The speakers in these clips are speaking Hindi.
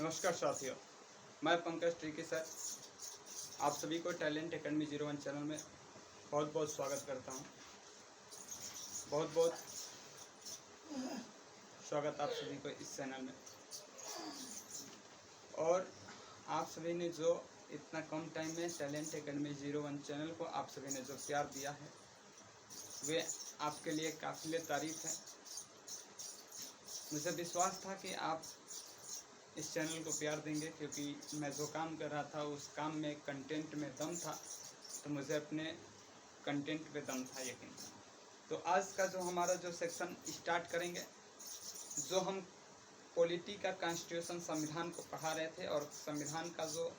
नमस्कार साथियों, मैं पंकज ट्रिकी सर आप सभी को टैलेंट एकेडमी 01 चैनल में बहुत बहुत स्वागत करता हूं। बहुत बहुत स्वागत आप सभी को इस चैनल में। और आप सभी ने जो इतना कम टाइम में टैलेंट एकेडमी 01 चैनल को आप सभी ने जो प्यार दिया है वे आपके लिए काबिल तारीफ है। मुझे विश्वास था कि आप इस चैनल को प्यार देंगे, क्योंकि मैं जो काम कर रहा था उस काम में कंटेंट में दम था, तो मुझे अपने कंटेंट पे दम था, यकीन था। तो आज का जो हमारा जो सेक्शन स्टार्ट करेंगे, जो हम पॉलिटी का कॉन्स्टिट्यूशन संविधान को पढ़ा रहे थे, और संविधान का जो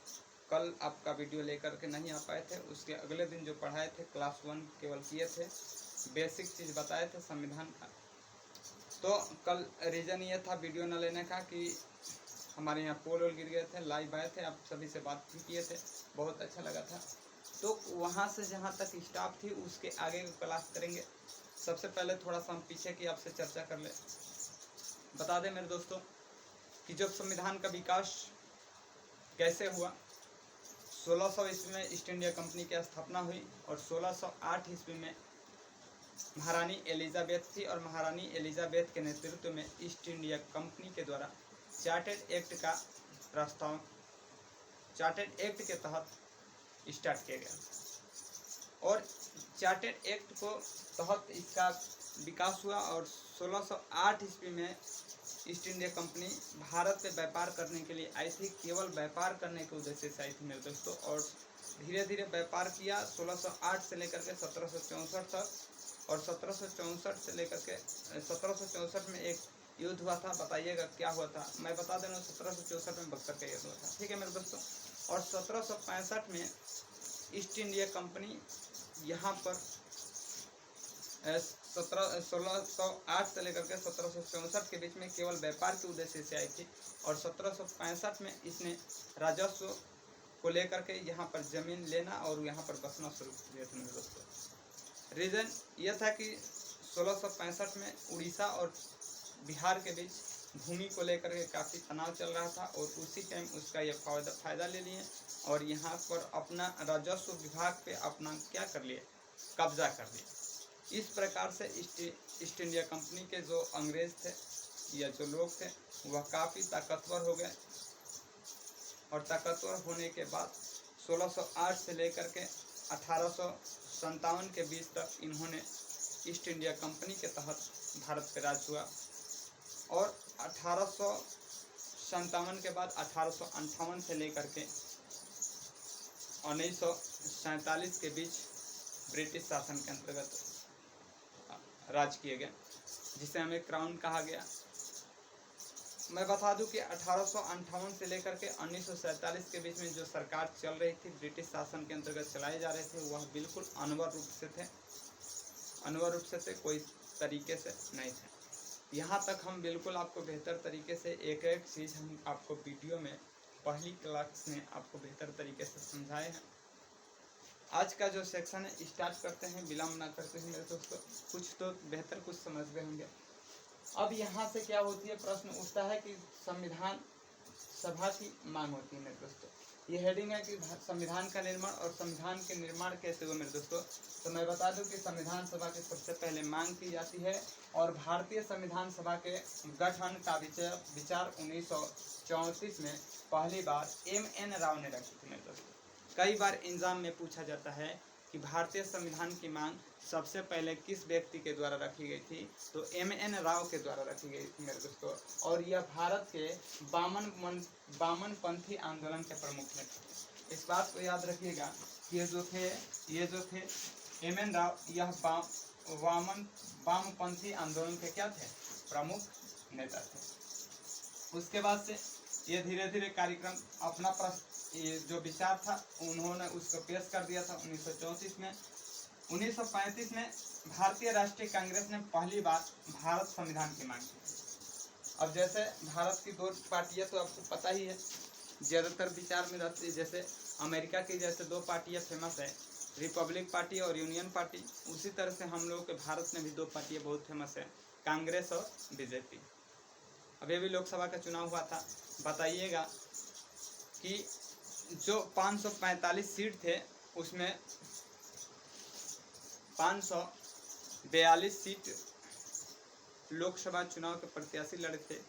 कल आपका वीडियो लेकर के नहीं आ पाए थे, उसके अगले दिन जो पढ़ाए थे क्लास 1 केवल किए थे, बेसिक चीज़ बताए थे संविधान का। तो कल रीज़न ये था वीडियो न लेने का कि हमारे यहाँ पोल गिर गए थे, लाइव आए थे, आप सभी से बात भी किए थे, बहुत अच्छा लगा था। तो वहाँ से जहाँ तक स्टाफ थी उसके आगे क्लास करेंगे। सबसे पहले थोड़ा सा हम पीछे की आपसे चर्चा कर ले। बता दें मेरे दोस्तों कि जब संविधान का विकास कैसे हुआ, 1600 ईस्वी में ईस्ट इंडिया कंपनी की स्थापना हुई, और 1608 ईस्वी में महारानी एलिजाबेथ थी, और महारानी एलिजाबेथ के नेतृत्व में ईस्ट इंडिया कंपनी के द्वारा चार्टेड एक्ट का प्रस्ताव चार्टेड एक्ट के तहत स्टार्ट किया गया, और चार्टेड एक्ट को तहत इसका विकास हुआ। और 1608 ईस्वी में ईस्ट इंडिया कंपनी भारत पे व्यापार करने के लिए आई थी, केवल व्यापार करने के उद्देश्य से आई थी मेरे दोस्तों। और धीरे धीरे व्यापार किया 1608 से लेकर के 1764 तक, और 1764 से लेकर के 1764 में एक युद्ध हुआ था। बताइएगा क्या हुआ था, मैं बता दे रहा हूँ। 1764 में बक्सर का युद्ध हुआ था, ठीक है मेरे दोस्तों। और 1765 में ईस्ट इंडिया कंपनी यहाँ पर 1608 से लेकर के 1764 के बीच में केवल व्यापार के उद्देश्य से आई थी, और 1765 में इसने राजस्व को लेकर के यहाँ पर जमीन लेना और यहाँ पर बसना शुरू किया था मेरे दोस्तों। रीज़न यह था कि 1665 में उड़ीसा और बिहार के बीच भूमि को लेकर के काफ़ी तनाव चल रहा था, और उसी टाइम उसका ये फ़ायदा ले लिए, और यहाँ पर अपना राजस्व विभाग पे अपना क्या कर लिए, कब्जा कर लिया। इस प्रकार से ईस्ट इंडिया कंपनी के जो अंग्रेज थे या जो लोग थे वह काफ़ी ताकतवर हो गए, और ताकतवर होने के बाद 1608 से लेकर के 1857 के बीच तक इन्होंने ईस्ट इंडिया कंपनी के तहत भारत पर राज हुआ। और 1857 के बाद 1858 से लेकर के 1947 के बीच ब्रिटिश शासन के अंतर्गत राज किए गए, जिसे हमें क्राउन कहा गया। मैं बता दूं कि 1858 से लेकर के 1947 के बीच में जो सरकार चल रही थी, ब्रिटिश शासन के अंतर्गत चलाए जा रहे थे, वह बिल्कुल अनिवार्य रूप से थे, कोई तरीके से नहीं थे। यहाँ तक हम बिल्कुल आपको बेहतर तरीके से एक एक चीज़ हम आपको वीडियो में पहली क्लास में आपको बेहतर तरीके से समझाए हैं। आज का जो सेक्शन है स्टार्ट करते हैं, विलम्ब ना करते हैं मेरे दोस्तों। कुछ तो बेहतर कुछ समझ गए होंगे। अब यहाँ से क्या होती है, प्रश्न उठता है कि संविधान सभा की मांग होती है मेरे दोस्तों। ये हेडिंग है कि संविधान का निर्माण, और संविधान के निर्माण कैसे हुआ मेरे दोस्तों। तो मैं बता दूं कि संविधान सभा की सबसे पहले मांग की जाती है, और भारतीय संविधान सभा के गठन का विचार 1934 में पहली बार M.N. राव ने रखी थी मेरे दोस्तों। कई बार एग्जाम में पूछा जाता है कि भारतीय संविधान की मांग सबसे पहले किस व्यक्ति के द्वारा रखी गई थी, तो M.N. राव के द्वारा रखी गई थी मेरे दोस्तों। और यह भारत के वामनपंथी आंदोलन के प्रमुख ने थे। इस बात को याद रखिएगा, ये जो थे M.N. राव, यह वामपंथी आंदोलन के क्या थे, प्रमुख नेता थे। उसके बाद से ये धीरे धीरे कार्यक्रम अपना ये जो विचार था उन्होंने उसको पेश कर दिया था 1934 में। 1935 में भारतीय राष्ट्रीय कांग्रेस ने पहली बार भारत संविधान की मांग की। अब जैसे भारत की 2 पार्टियां तो आपको पता ही है, ज़्यादातर विचार में रहती है। जैसे अमेरिका की जैसे 2 पार्टियां फेमस है, रिपब्लिक पार्टी और यूनियन पार्टी, उसी तरह से हम लोगों के भारत में भी 2 पार्टियां बहुत फेमस है, कांग्रेस और बीजेपी। अभी अभी लोकसभा का चुनाव हुआ था, बताइएगा कि जो 545 सीट थे उसमें 542 सीट लोकसभा चुनाव के प्रत्याशी लड़े थे।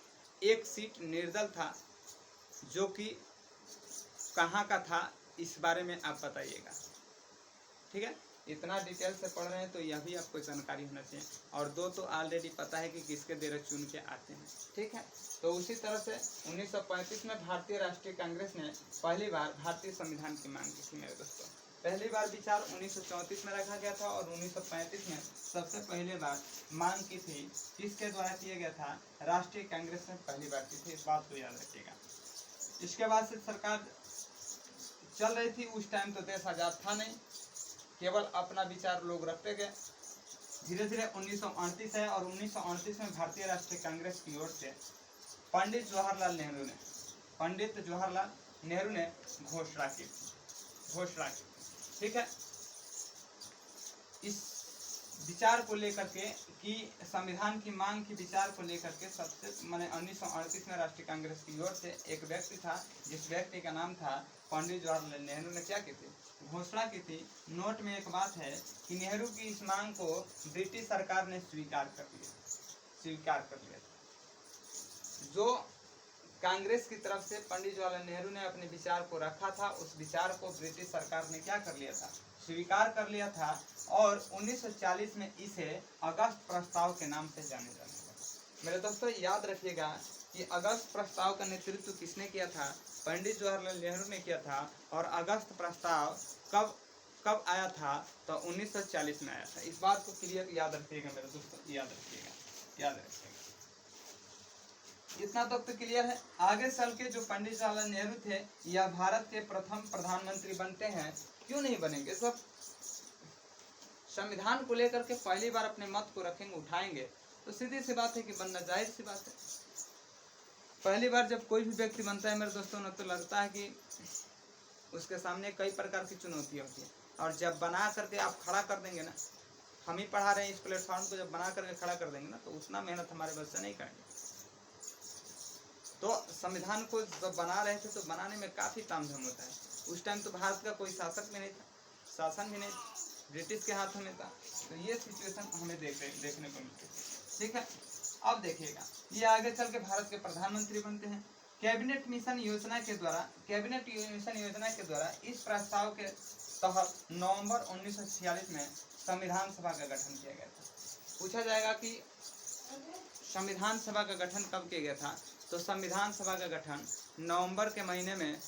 एक सीट निर्दल था, जो कि कहाँ का था इस बारे में आप बताइएगा। ठीक है, इतना डिटेल से पढ़ रहे हैं तो यह भी आपको जानकारी होना चाहिए। और दो तो ऑलरेडी पता है कि किसके देर चुन के आते हैं। ठीक है, तो उसी तरह से 1935 में भारतीय राष्ट्रीय कांग्रेस ने पहली बार भारतीय संविधान की मांग की थी मेरे दोस्तों। पहली बार विचार 1934 में रखा गया था और 1935 में सबसे पहले बार मांग की थी। किसके द्वारा किया गया था? राष्ट्रीय कांग्रेस ने पहली बार की थी, इस बात को याद रखिएगा। इसके बाद से सरकार चल रही थी, उस टाइम तो देश आजाद था नहीं, केवल अपना विचार लोग रखते गए। धीरे धीरे 1938 है और 1938 में भारतीय राष्ट्रीय कांग्रेस की ओर से पंडित जवाहरलाल नेहरू ने घोषणा की। ठीक है, इस विचार को लेकर के कि संविधान की मांग की विचार को लेकर के सबसे मैंने 1938 में राष्ट्रीय कांग्रेस की ओर से एक व्यक्ति था, जिस व्यक्ति का नाम था पंडित जवाहरलाल नेहरू ने क्या की थी? घोषणा की थी। नोट में एक बात है कि नेहरू की इस मांग को ब्रिटिश सरकार ने स्वीकार कर लिया। जो कांग्रेस की तरफ से पंडित जवाहरलाल नेहरू ने अपने विचार को रखा था, उस विचार को ब्रिटिश सरकार ने क्या कर लिया था? स्वीकार कर लिया था। और 1940 में इसे अगस्त प्रस्ताव के नाम से जाने जाने लगा। मेरे दोस्तों याद रखिएगा कि अगस्त प्रस्ताव का नेतृत्व किसने किया था? पंडित जवाहरलाल नेहरू ने किया था। और अगस्त प्रस्ताव कब आया था? तो 1940 में आया था। इस बात को क्लियर याद रखिएगा मेरे दोस्तों, याद रखिएगा। इतना तक तो क्लियर है। आगे चल के जो पंडित जवाहरलाल नेहरू थे, यह भारत के प्रथम प्रधानमंत्री बनते हैं। क्यों नहीं बनेंगे? सब संविधान को लेकर के पहली बार अपने मत को रखेंगे, उठाएंगे, तो सीधी सी बात है कि बनना जाहिर सी बात है। पहली बार जब कोई भी व्यक्ति बनता है मेरे दोस्तों ना, तो लगता है कि उसके सामने कई प्रकार की चुनौतियां होती है। और जब बना करके आप खड़ा कर देंगे ना, हम ही पढ़ा रहे हैं इस प्लेटफॉर्म को, जब बना करके खड़ा कर देंगे ना, तो उतना मेहनत हमारे बस से नहीं करेंगे। तो संविधान को जब बना रहे थे तो बनाने में काफी तामझाम होता है। उस टाइम तो भारत का कोई शासक भी नहीं था, शासन भी नहीं, ब्रिटिश के हाथों में था। तो ये सिचुएशन हमें देखने को मिलती है। ठीक है, अब देखिएगा, ये आगे चल के भारत के प्रधानमंत्री बनते हैं। कैबिनेट मिशन योजना के द्वारा इस प्रस्ताव के तहत नवंबर 1946 में संविधान सभा का गठन किया गया था। पूछा जाएगा कि संविधान सभा का गठन कब किया गया था? तो संविधान सभा का गठन नवंबर के महीने में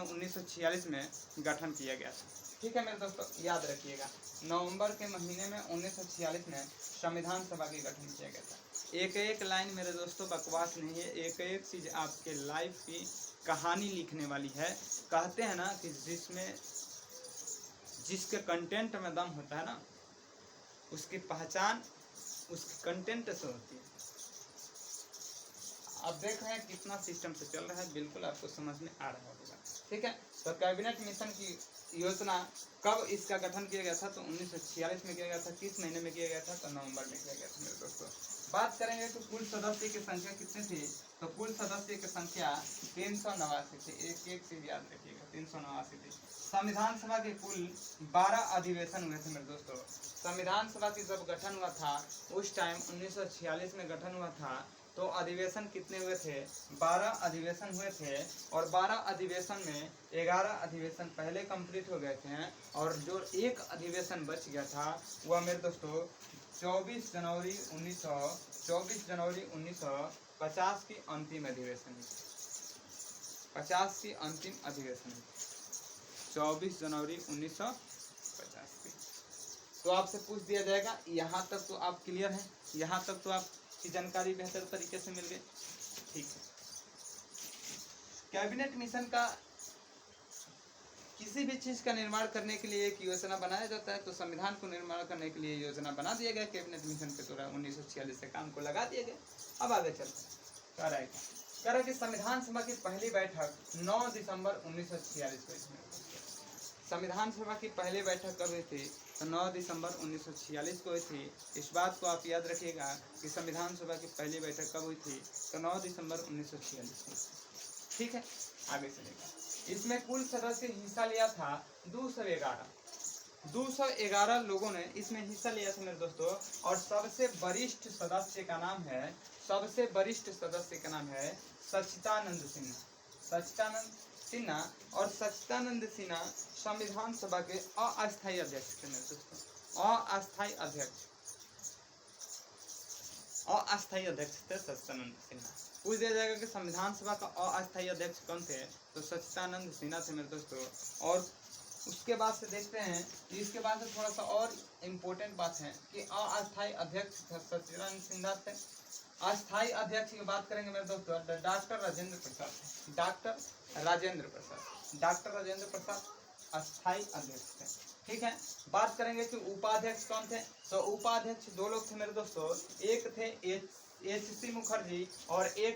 1946 में गठन किया गया था। ठीक है मेरे दोस्तों, याद रखिएगा, नवंबर के महीने में 1946 में संविधान सभा की गठन किया गया था। एक एक लाइन मेरे दोस्तों बकवास नहीं है, एक एक चीज आपके लाइफ की कहानी लिखने वाली है। कहते हैं ना कि जिसके कंटेंट में दम होता है ना, उसकी पहचान उसके कंटेंट से होती है। आप देख रहे हैं कितना सिस्टम से चल रहा है, बिल्कुल आपको समझ में आ रहा होगा। ठीक है, तो कैबिनेट मिशन की योजना कब इसका गठन किया गया था? तो 1946 में किया गया था। किस महीने में किया गया था? तो नवंबर में किया गया था मेरे दोस्तों। बात करेंगे तो कुल सदस्य की संख्या कितनी थी? तो कुल सदस्य की संख्या 389 थी। एक चीज याद रखिएगा, 389 थी। संविधान सभा के कुल 12 अधिवेशन हुए थे मेरे दोस्तों। संविधान सभा की जब गठन हुआ था उस टाइम 1946 में गठन हुआ था, तो अधिवेशन कितने हुए थे? 12 अधिवेशन हुए थे। और 12 अधिवेशन में 11 अधिवेशन पहले कंप्लीट हो गए थे, और जो एक अधिवेशन बच गया था वह मेरे दोस्तों 24 जनवरी 1950 की अंतिम अधिवेशन हुई। 50 की अंतिम अधिवेशन हुई 24 जनवरी 1950 की। तो आपसे पूछ दिया जाएगा, यहाँ तक तो आप क्लियर हैं? यहाँ तक तो आपकी जानकारी बेहतर तरीके से मिल गई। ठीक है, कैबिनेट मिशन का किसी भी चीज का निर्माण करने के लिए एक योजना बनाया जाता है, तो संविधान को निर्माण करने के लिए योजना बना दिया गया। कैबिनेट मिशन के द्वारा 1946 से काम को लगा दिया गया। अब आगे चलते हैं, कह रहा कि संविधान सभा की पहली बैठक 9 दिसंबर 1946 को। संविधान सभा की पहली बैठक कब हुई थी? तो 9 दिसंबर 1946 को हुई थी। इस बात को आप याद रखिएगा कि संविधान सभा की पहली बैठक कब हुई थी, तो 9 दिसंबर 1946 को। ठीक है, आगे चलेगा। इसमें कुल सदस्य हिस्सा लिया था 211 लोगों ने इसमें हिस्सा लिया था मेरे दोस्तों। और सबसे वरिष्ठ सदस्य का नाम है सच्चिदानंद सिन्हा। और सच्चिदानंद सिन्हा संविधान सभा के अस्थायी अध्यक्ष थे मेरे दोस्तों। अस्थायी अध्यक्ष थे सच्चिदानंद सिन्हा। पूछ दिया जाएगा कि संविधान सभा का अस्थायी अध्यक्ष कौन थे, तो सच्चिदानंद सिन्हा थे मेरे दोस्तों। और उसके बाद से देखते हैं कि इसके बाद से थोड़ा सा और इम्पोर्टेंट बात है कि अस्थायी अध्यक्ष सच्चिदानंद सिन्हा थे। अस्थायी अध्यक्ष की बात करेंगे मेरे दोस्तों, डॉक्टर राजेंद्र प्रसाद अस्थायी अध्यक्ष थे। ठीक है, बात करेंगे कि उपाध्यक्ष कौन थे, तो उपाध्यक्ष दो लोग थे मेरे दोस्तों। एक थे एच सी मुखर्जी और एक